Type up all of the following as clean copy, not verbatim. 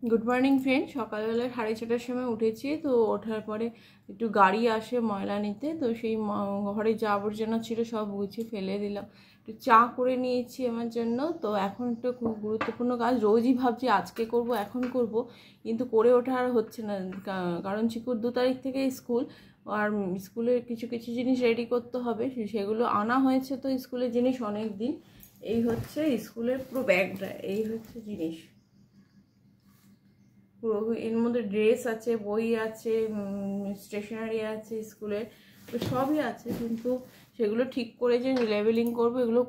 Good morning friend सकाल बेला 6:30টার समय उठेছি। तो ওঠার পরে একটু গাড়ি আসে ময়লা নিতে, তো সেই ঘরে যা আবর্জনা ছিল সব গুছিয়ে ফেলে দিলাম। একটু চা করে নিয়েছি আমার জন্য। তো এখন একটা খুব গুরুত্বপূর্ণ কাজ, রোজই ভাবছি আজকে করব এখন করব, কিন্তু করে ওঠা আর হচ্ছে না। কারণ চিকুর 2 তারিখ থেকে স্কুল, আর স্কুলের কিছু কিছু জিনিস রেডি করতে হবে, সেগুলো আনা হয়েছে। তো স্কুলের জিনিস অনেক দিন। এই হচ্ছে স্কুলের পুরো ব্যাগটা, এই হচ্ছে জিনিস পুরো। এর মধ্যে ড্রেস আছে, বই আছে, স্টেশনারি আছে স্কুলের, তো সবই আছে, কিন্তু সেগুলো ঠিক করে যে লেবেলিং করবো এগুলো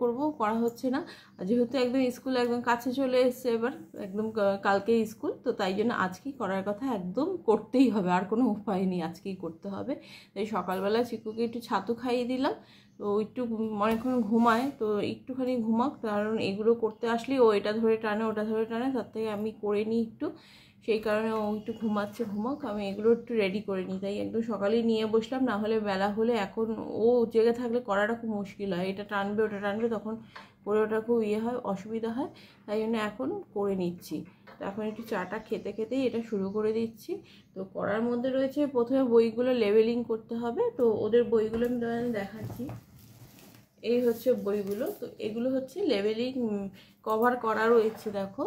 করা হচ্ছে না। আর যেহেতু একদম স্কুল একদম কাছে চলে এসছে, এবার একদম কালকে স্কুল, তো তাই জন্য আজকেই করার কথা, একদম করতেই হবে, আর কোনো উপায় নেই, আজকেই করতে হবে। তাই সকালবেলা চিকুকে একটু ছাতু খাইয়ে দিলাম। তো একটু অনেকক্ষণ ঘুমায়, তো একটুখানি ঘুমাক, কারণ এগুলো করতে আসলেই ও এটা ধরে টানে ওটা ধরে টানে, তার থেকে আমি করে নিই একটু, সেই কারণে ও একটু ঘুমাচ্ছে, ঘুমাক, আমি এগুলো একটু রেডি করে নিই। তাই একদম সকালেই নিয়ে বসলাম, না হলে বেলা হলে এখন ও জেগে থাকলে করাটা খুব মুশকিল হয়, এটা টানবে ওটা টানবে, তখন করে ওটা খুব হয়, অসুবিধা হয়। তাই জন্য এখন করে নিচ্ছি। তো এখন একটু চাটা খেতে খেতেই এটা শুরু করে দিচ্ছি। তো করার মধ্যে রয়েছে প্রথমে বইগুলো লেবেলিং করতে হবে। তো ওদের বইগুলো আমি দেখাচ্ছি। এই হচ্ছে বইগুলো, তো এগুলো হচ্ছে লেবেলিং কভার করা রয়েছে, দেখো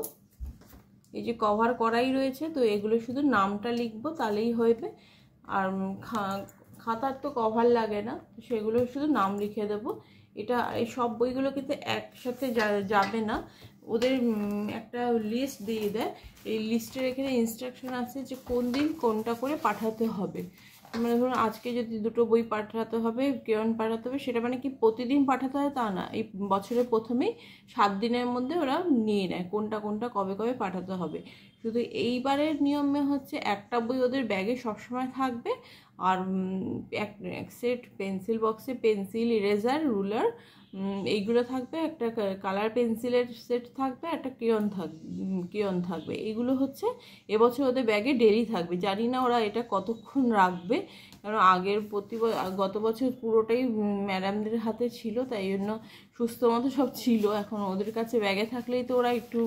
এই যে কভার করাই রয়েছে। তো এগুলো শুধু নামটা লিখবো তাহলেই হবে, আর খাতার তো কভার লাগে না, সেগুলো শুধু নাম লিখে দেবো। এটা এই সব বইগুলো কিন্তু একসাথে যাবে না, ওদের একটা লিস্ট দিয়ে দেয়। এই লিস্টের এখানে ইনস্ট্রাকশন আছে যে কোন দিন কোনটা করে পাঠাতে হবে। মানে ধরুন আজকে যদি 2টো বই পাঠাতে হবে, ক্রেয়ন পাঠাতে হবে, সেটা মানে কি প্রতিদিন পাঠাতে হয় তা না, এই বছরের প্রথমেই 7 দিনের মধ্যে ওরা নিয়ে নেয় কোনটা কোনটা কবে কবে পাঠাতে হবে। শুধু এইবারের নিয়মে হচ্ছে একটা বই ওদের ব্যাগে সবসময় থাকবে, আর এক সেট পেন্সিল বক্সে পেন্সিল, ইরেজার, রুলার এইগুলো থাকবে, একটা কালার পেন্সিলের সেট থাকবে, একটা ক্রেয়ন থাকবে। এইগুলো হচ্ছে এবছর ওদের ব্যাগে ডেলি থাকবে। জানি না ওরা এটা কতক্ষণ রাখবে, কারণ গত বছর পুরোটাই ম্যাডামদের হাতে ছিল, তাই জন্য সুস্থ মতো সব ছিল। এখন ওদের কাছে ব্যাগে থাকলেই তো ওরা একটু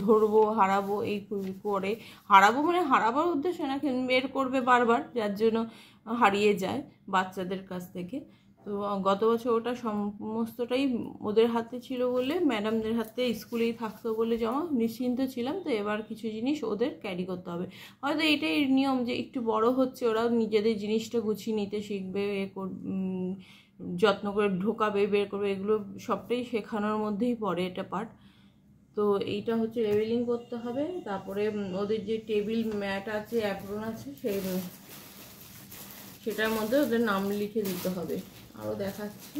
ধরবো হারাবো এই করে, হারাবো মানে হারাবার উদ্দেশ্য না, বের করবে বারবার, যার জন্য হারিয়ে যায় বাচ্চাদের কাছ থেকে। তো গত বছর ওটা সমস্তটাই ওদের হাতে ছিল বলে, ম্যাডামদের হাতে স্কুলেই থাকতো বলে জমা নিশ্চিন্ত ছিলাম। তো এবার কিছু জিনিস ওদের ক্যারি করতে হবে। হয়তো এটাই নিয়ম যে একটু বড় হচ্ছে, ওরাও নিজেদের জিনিসটা গুছিয়ে নিতে শিখবে, যত্ন করে ঢোকাবে, বের করবে, এগুলো সবটাই শেখানোর মধ্যেই পড়ে, এটা পার্ট। তো এইটা হচ্ছে লেবেলিং করতে হবে। তারপরে ওদের যে টেবিল ম্যাট আছে, অ্যাপ্রন আছে, সেটার মধ্যে ওদের নাম লিখে দিতে হবে। আরও দেখাচ্ছি,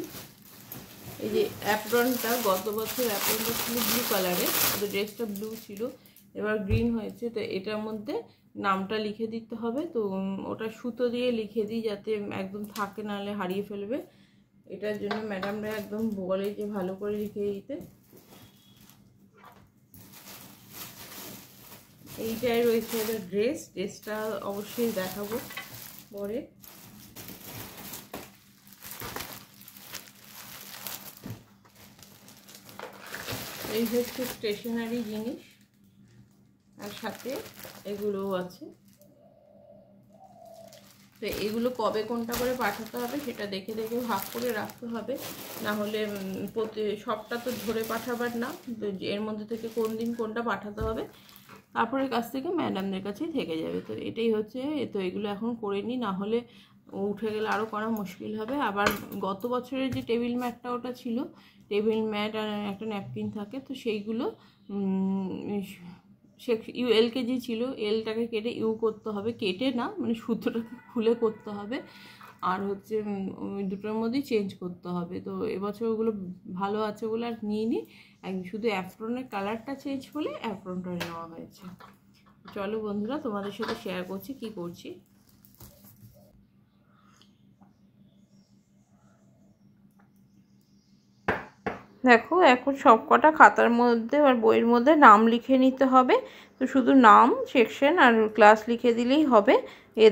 এই যে অ্যাপ্রনটা, গত বছর অ্যাপ্রনটা ছিল ব্লু কালারের, ওদের ড্রেসটা ব্লু ছিল, এবার গ্রিন হয়েছে। তো এটার মধ্যে নামটা লিখে দিতে হবে। তো ওটা সুতো দিয়ে লিখে দিই যাতে একদম থাকে, নাহলে হারিয়ে ফেলবে। এটার জন্য ম্যাডামরা একদম বলে যে ভালো করে লিখে দিতে। এইটাই রয়েছে ওদের ড্রেসটা অবশ্যই দেখাবো পরে। এই হচ্ছে স্টেশনারি জিনিস, আর সাথে এগুলোও আছে। তো এগুলো কবে কোনটা করে পাঠাতে হবে সেটা দেখে দেখে ভাগ করে রাখতে হবে, না হলে সবটা তো ধরে পাঠাবার না, এর মধ্যে থেকে কোন দিন কোনটা পাঠাতে হবে তারপরে কাছ থেকে ম্যাডামদের কাছেই থেকে যাবে। তো এটাই হচ্ছে। তো এগুলো এখন করে নিই, না হলে উঠে গেলে আরও করা মুশকিল হবে। আবার গত বছরের যে টেবিল ম্যাটটা ওটা ছিল, টেবিল ম্যাট আর একটা ন্যাপকিন থাকে, তো সেইগুলো LKG ছিল, এলটাকে কেটে ইউ করতে হবে, কেটে না মানে সূত্রটাকে খুলে করতে হবে, আর হচ্ছে ওই দুটোর মধ্যেই চেঞ্জ করতে হবে। তো এবছর ওগুলো ভালো আছে বলে আর নিয়ে নিই, শুধু অ্যাপ্রনের কালারটা চেঞ্জ বলে অ্যাপ্রনটা নেওয়া হয়েছে। চলো বন্ধুরা, তোমাদের সাথে শেয়ার করছি কি করছি। দেখো এখন সবকটা খাতার মধ্যে আর বইয়ের মধ্যে নাম লিখে নিতে হবে। তো শুধু নাম, সেকশন আর ক্লাস লিখে দিলেই হবে।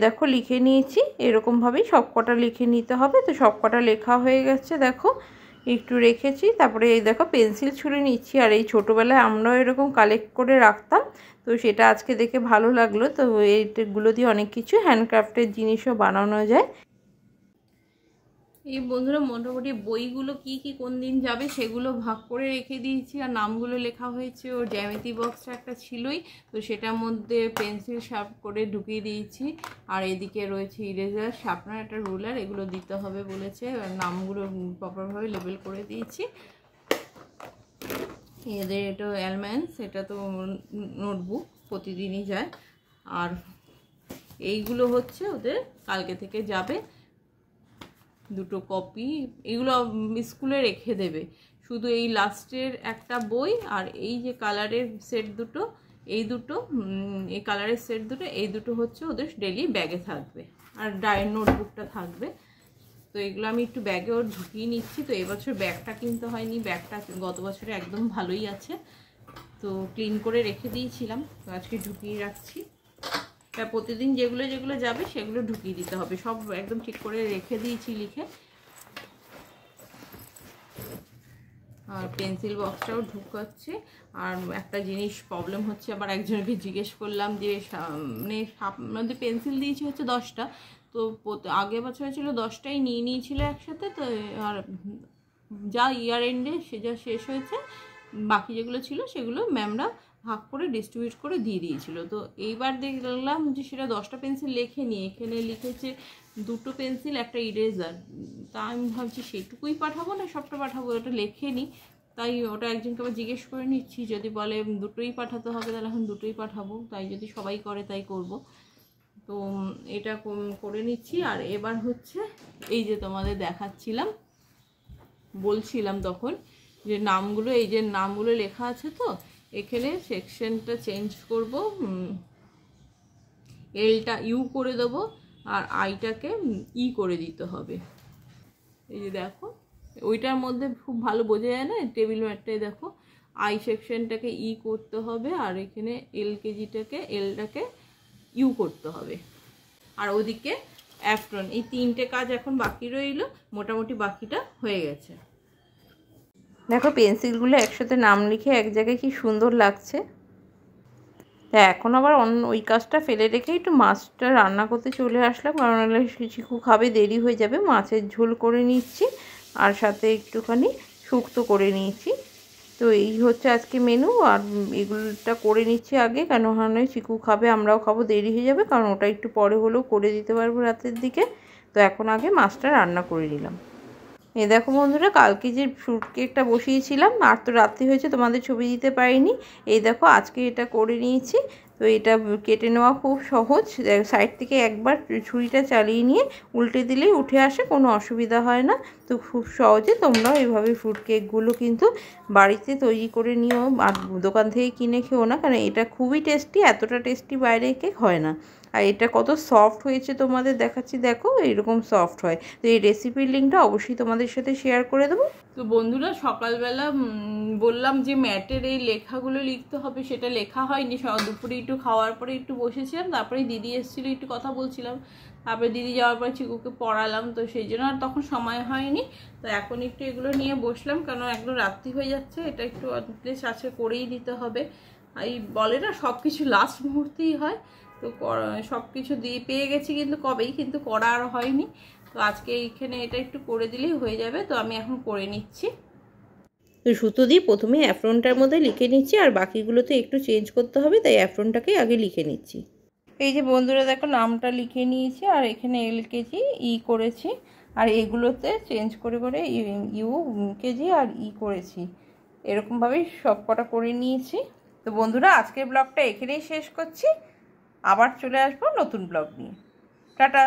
দেখো লিখে নিয়েছি, এরকমভাবেই সবকটা লিখে নিতে হবে। তো সবকটা লেখা হয়ে গেছে দেখো। একটু রেখেছি। তারপরে এই দেখো পেন্সিল ছুঁড়ে নিচ্ছি। আর এই ছোটোবেলায় আমরাও এরকম কালেক্ট করে রাখতাম, তো সেটা আজকে দেখে ভালো লাগলো। তো এইগুলো দিয়ে অনেক কিছু হ্যান্ডক্রাফটের জিনিসও বানানো যায়। এই বন্ধুরা মোটামুটি বইগুলো কি কি কোন দিন যাবে সেগুলো ভাগ করে রেখে দিয়েছি, আর নামগুলো লেখা হয়েছে। ওর জ্যামিতি বক্সটা একটা ছিলই, তো সেটার মধ্যে পেন্সিল শার্প করে ঢুকিয়ে দিয়েছি। আর এদিকে রয়েছে ইরেজার, শার্পনার, একটা রুলার, এগুলো দিতে হবে বলেছে। নামগুলো প্রপারভাবে লেবেল করে দিয়েছি। এদের এটা অ্যালম্যান্স, এটা তো নোটবুক প্রতিদিনই যায়। আর এইগুলো হচ্ছে ওদের কালকে থেকে যাবে, দুটো কপি। এগুলো স্কুলে রেখে দেবে, শুধু এই লাস্টের একটা বই আর এই যে কালারের সেট দুটো, এই দুটো এই কালারের সেট দুটো, এই দুটো হচ্ছে ওদের ডেলি ব্যাগে থাকবে। আর নোটবুকটা থাকবে। তো এগুলো আমি একটু ব্যাগে ওর ঢুকিয়ে নিচ্ছি। তো এবছর ব্যাগটা কিনতে হয়নি, ব্যাগটা গত বছরে একদম ভালোই আছে, তো ক্লিন করে রেখে দিয়েছিলাম। তো আজকে ঢুকিয়ে রাখছি। প্রতিদিন যেগুলো যেগুলো যাবে সেগুলো ঢুকিয়ে দিতে হবে, সব একদম ঠিক করে রেখে দিয়েছি লিখে। আর পেন্সিল বক্সটাও ঢুকাচ্ছি। আর একটা জিনিস প্রবলেম হচ্ছে, আবার একজনকে জিজ্ঞেস করলাম যে মানে পেন্সিল দিয়েছি হচ্ছে 10টা, তো আগের বছর ছিল 10টাই নিয়ে নিয়েছিল একসাথে। তো আর যা ইয়ার এন্ডে সে যা শেষ হয়েছে, বাকি যেগুলো ছিল সেগুলো ম্যামরা ভাগ করে ডিস্ট্রিবিউট করে দিয়ে দিয়েছিল। তো এইবার দেখলাম যে সেটা 10টা পেন্সিল লেখেনি, এখানে লিখেছে 2টো পেন্সিল, একটা ইরেজার। তা আমি ভাবছি সেটুকুই পাঠাবো না সবটা পাঠাবো, ওটা লেখেনি। তাই ওটা একজনকে আবার জিজ্ঞেস করে নিচ্ছি, যদি বলে দুটোই পাঠাতে হবে তাহলে এখন দুটোই পাঠাবো, তাই যদি সবাই করে তাই করব। তো এটা করে নিচ্ছি। আর এবার হচ্ছে এই যে তোমাদের দেখাচ্ছিলাম, বলছিলাম তখন যে নামগুলো, এই যে নামগুলো লেখা আছে, তো এখানে সেকশনটা চেঞ্জ করব, এলটা ইউ করে দেবো আর আইটাকে ই করে দিতে হবে। এই যে দেখো ওইটার মধ্যে খুব ভালো বোঝা যায় না, টেবিল ম্যাটটাই দেখো আই সেকশনটাকে ই করতে হবে, আর এখানে এলটাকে ইউ করতে হবে। আর ওদিকে অ্যাফ্রন, এই 3টে কাজ এখন বাকি রইল, মোটামুটি বাকিটা হয়ে গেছে। দেখো পেন্সিলগুলো একসাথে নাম লিখে এক জায়গায় কি সুন্দর লাগছে। তা এখন আবার ওই কাজটা ফেলে রেখে একটু মাছটা রান্না করতে চলে আসলাম, কারণ চিকু খাবে, দেরি হয়ে যাবে। মাছের ঝোল করে নিচ্ছি আর সাথে একটুখানি শুক্তো করে নিয়েছি। তো এই হচ্ছে আজকে মেনু। আর এগুলোটা করে নিচ্ছি আগে, কেন হয় চিকু খাবে, আমরাও খাবো, দেরি হয়ে যাবে, কারণ ওটা একটু পরে হলেও করে দিতে পারবো রাতের দিকে। তো এখন আগে মাছটা রান্না করে নিলাম। এই দেখো বন্ধুরা, কালকে যে ফ্রুট কেকটা বসিয়েছিলাম, আর তো রাত্রি হয়েছে, তোমাদের ছবি দিতে পারিনি। এই দেখো আজকে এটা করে নিয়েছি। তো এটা কেটে নেওয়া খুব সহজ, সাইড থেকে একবার ছুরিটা চালিয়ে নিয়ে উল্টে দিলেই উঠে আসে, কোনো অসুবিধা হয় না। তো খুব সহজে তোমরাও এইভাবে ফ্রুট কেকগুলো কিন্তু বাড়িতে তৈরি করে নিও, আর দোকান থেকে কিনে খেও না, কারণ এটা খুবই টেস্টি, এতটা টেস্টি বাইরে কেক হয় না। আর এটা কত সফট হয়েছে তোমাদের দেখাচ্ছি, দেখো এইরকম সফট হয়। তো এই রেসিপির লিঙ্কটা অবশ্যই তোমাদের সাথে শেয়ার করে দেবো। তো বন্ধুরা সকালবেলা বললাম যে ম্যাটের এই লেখাগুলো লিখতে হবে, সেটা লেখা হয়নি। দুপুরে একটু খাওয়ার পরে একটু বসেছিলাম, তারপরে দিদি এসেছিলো, একটু কথা বলছিলাম, তারপরে দিদি যাওয়ার পরে চিকুকে পড়ালাম, তো সেই জন্য আর তখন সময় হয়নি। তো এখন একটু এগুলো নিয়ে বসলাম, কারণ একদম রাত্রি হয়ে যাচ্ছে, এটা একটু প্লিজ আছে করেই দিতে হবে। এই বলে না সব কিছু লাস্ট মুহূর্তেই হয়, তো সব কিছু দিয়ে পেয়ে গেছি কিন্তু কবেই, কিন্তু করা আর হয়নি। তো আজকে এইখানে এটা একটু করে দিলেই হয়ে যাবে। তো আমি এখন করে নিচ্ছি। তো সুতো দিয়ে প্রথমে অ্যাফ্রনটার মধ্যে লিখে নিচ্ছি, আর বাকিগুলোতে একটু চেঞ্জ করতে হবে, তাই অ্যাফ্রনটাকে আগে লিখে নিচ্ছি। এই যে বন্ধুরা দেখো নামটা লিখে নিয়েছি, আর এখানে LKG ই করেছি, আর এগুলোতে চেঞ্জ করে করে UKG আর ই করেছি, এরকমভাবেই সব কটা করে নিয়েছি। তো বন্ধুরা আজকের ব্লগটা এখানেই শেষ করছি, আবার চলে আসবো নতুন ব্লগ নিয়ে। টাটা।